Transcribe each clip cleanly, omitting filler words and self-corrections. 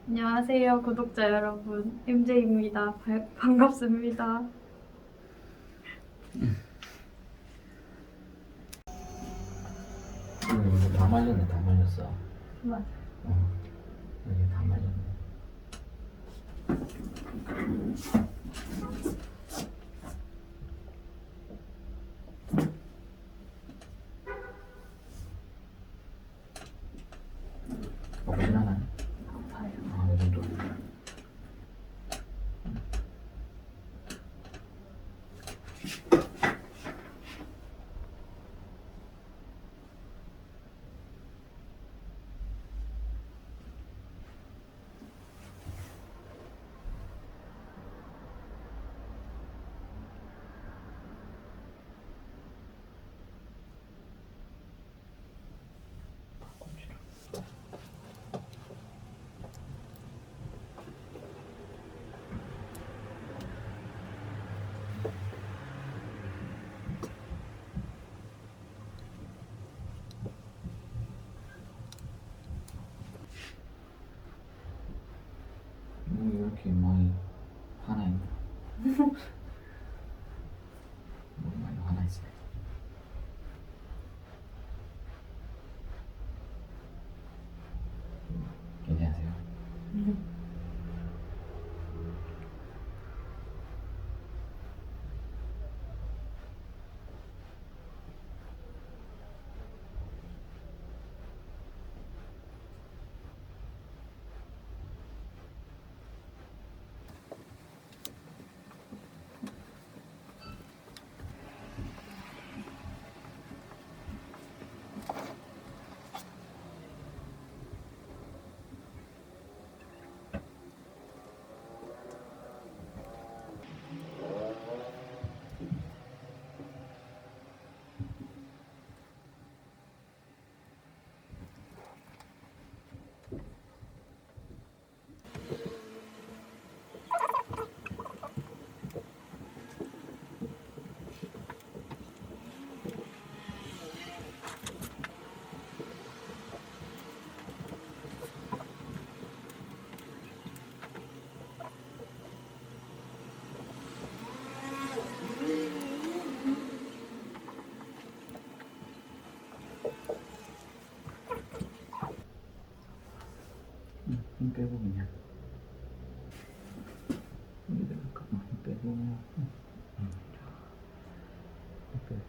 안녕하세요, 구독자 여러분. MJ입니다. 반갑습니다. 이거 다 말렸네, 다 말렸어. 맞아. 여기 다 말렸네. 먹진 않아요? 아, 이 정도. 이렇게 많이 하나 있나? 많이 하나 있어. 괜찮으세요? 힘 빼고 그냥. 여기다가 힘 빼고. 힘 빼고.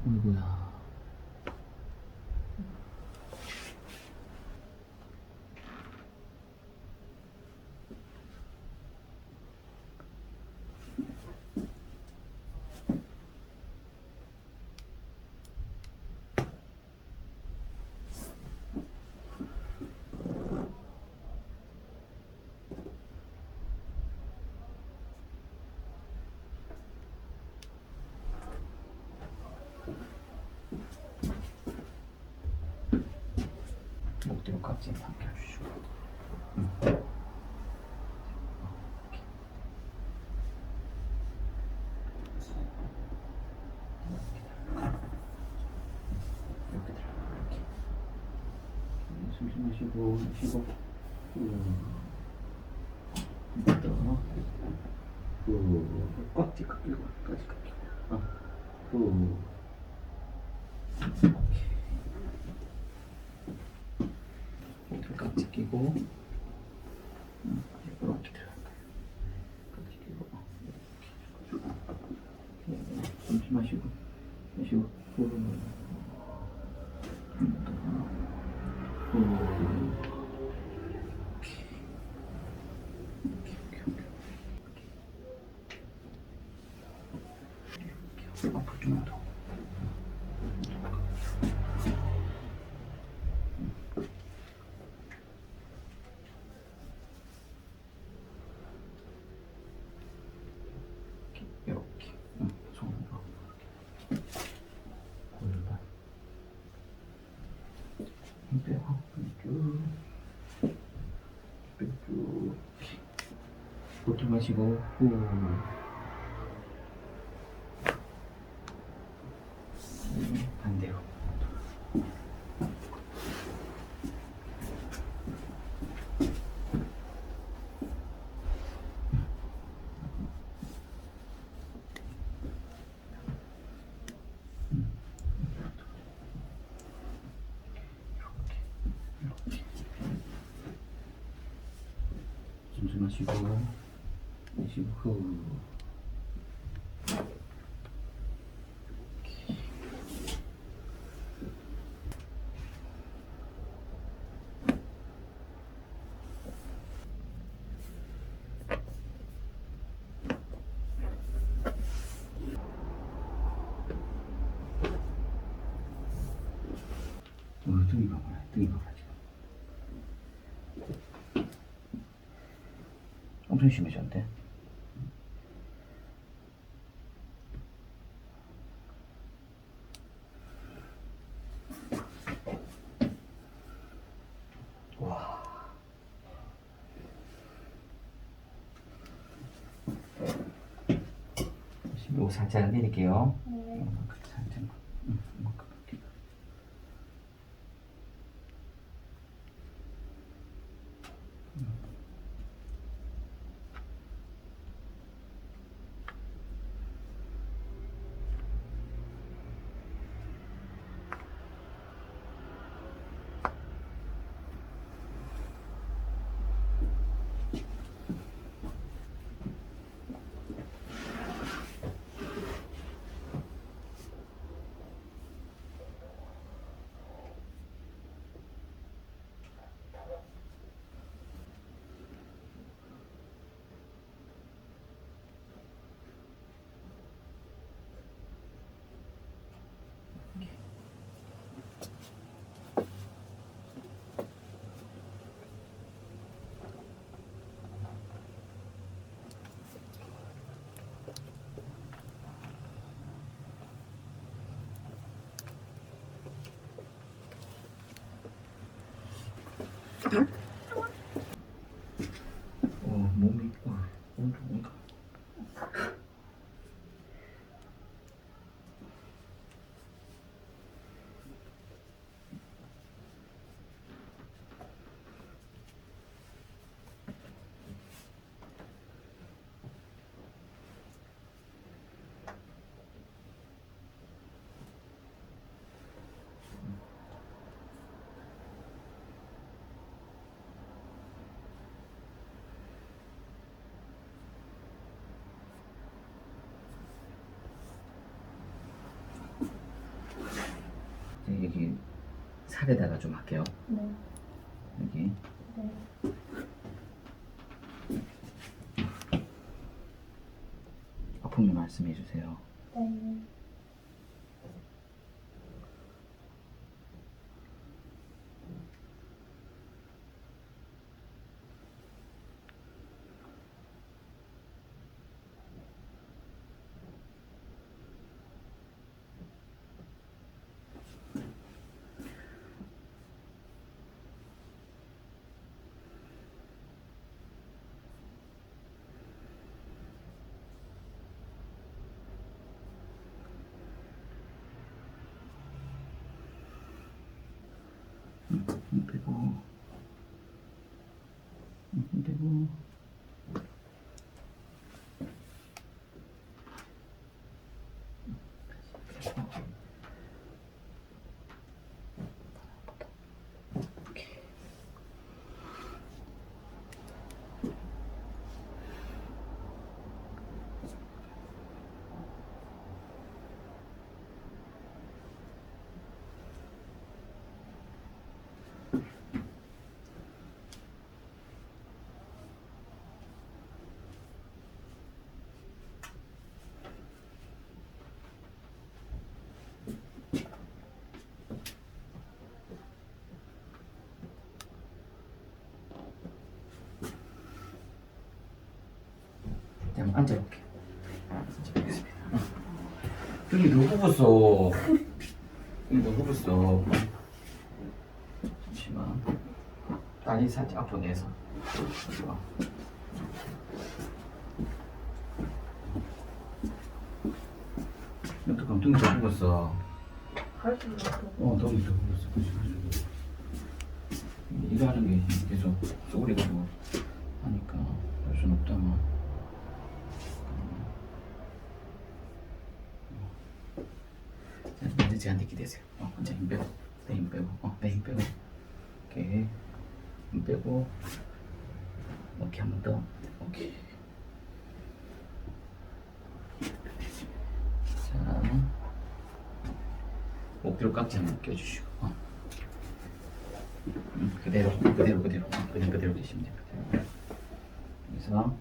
어이구야. 목 뒤로 깍지 당겨주시고. 이렇게 들어. 이렇게. 숨 좀 마시고, 쉬고. 또. 꽉지 깎이고, 꽉지 깎이고. 오케이. 목들 깍지 끼고. 이렇게 들어갈까요? 깍지 끼고. 숨 마시고, 마시고. 앞으로 좀만 더. 이렇게. 손으로. 골반. 힘 빼고, 쭉. 빼고, 쭉. 호흡 마시고, 후. 반대로. 마시고 내쉬고 후. 등이 봐봐라, 등이 봐봐라 지금. 엄청 심해졌는데? 와. 요거 살짝 내릴게요. 네. 살짝만. 이만큼 할게요. 몸이 뭔가. 여기 살에다가 좀 할게요. 네. 여기. 네. 아프면 말씀해 주세요. 네. 힘 빼고. 힘 빼고. 한번 앉아볼게. 앉아보겠습니다. 여기 누구 봤어? 여기 누구 봤어? 잠시만. 다리 살짝 앞으로 내서. 좋아. 어떡하면 등이 더 굽었어. 할수 있어. 등이 더 굽었어. 일하는 게 계속 쪼그리고 하니까 할 순 없다만. 이제 앉게 되세요. 혼자 힘 빼고, 내 힘 빼고, 내 힘 빼고, 오케이, 힘 빼고, 이렇게 한 번 더. 오케이. 자, 목 뒤로 깍지 한번 껴주시고. 그대로 그냥 그대로 계시면 됩니다. 여기서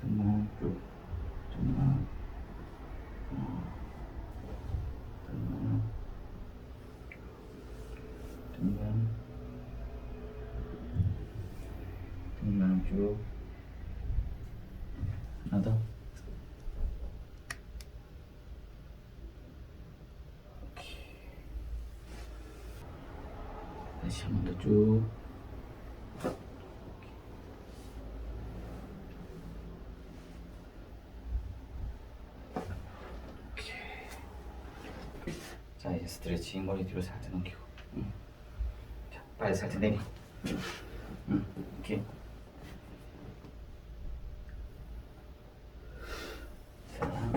등만 쭉 등만 등만 쭉 하나 더. 다시 한 번 더 쭉. 자, 이제 스트레칭 머리 뒤로 살짝 넘기고. 자, 발을 살짝 내리. 이렇게. 자,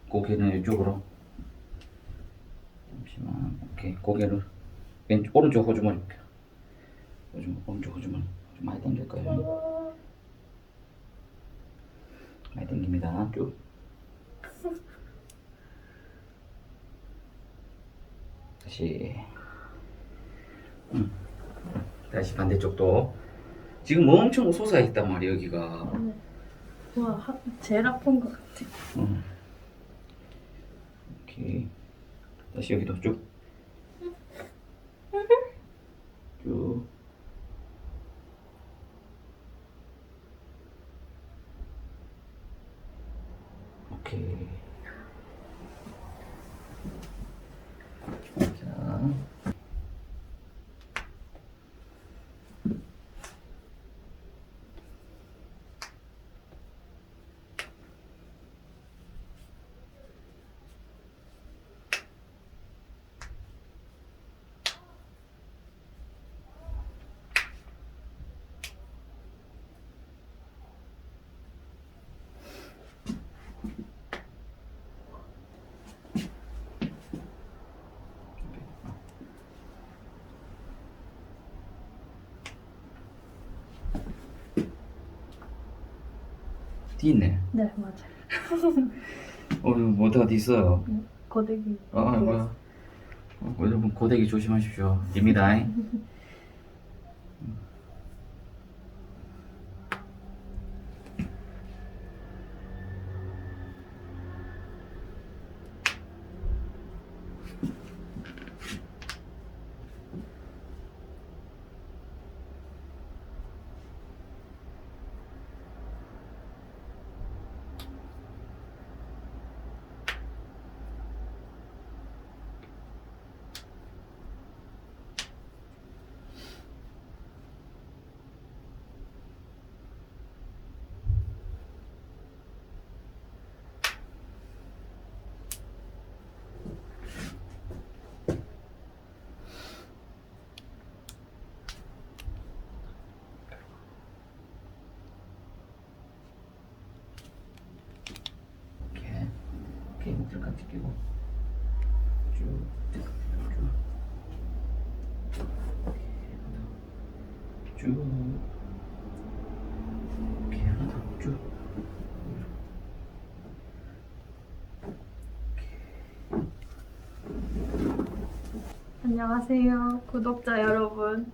고개는 이쪽으로. 잠시만. 오케이. 고개를 왼쪽 오른쪽 호주머니 볼게요. 오른쪽 호주머니 좀 많이 당길 거예요. 많이 당깁니다. 쭉. 다시. 다시 반대쪽도. 지금 엄청 솟아있단 말이야 여기가. 와, 제일 아픈 것 같아. 오케이. 다시 여기도 쭉. 쭉. 오케이. 자. 뒤 있네. 네, 맞아요. 뭐 어디 있어요? 고데기. 뭐야? 여러분 고데기 조심하십시오. 입니다. 이렇게 목줄 깍지 끼고 쭉. 이렇게 하나 더 쭉. 안녕하세요, 구독자 여러분.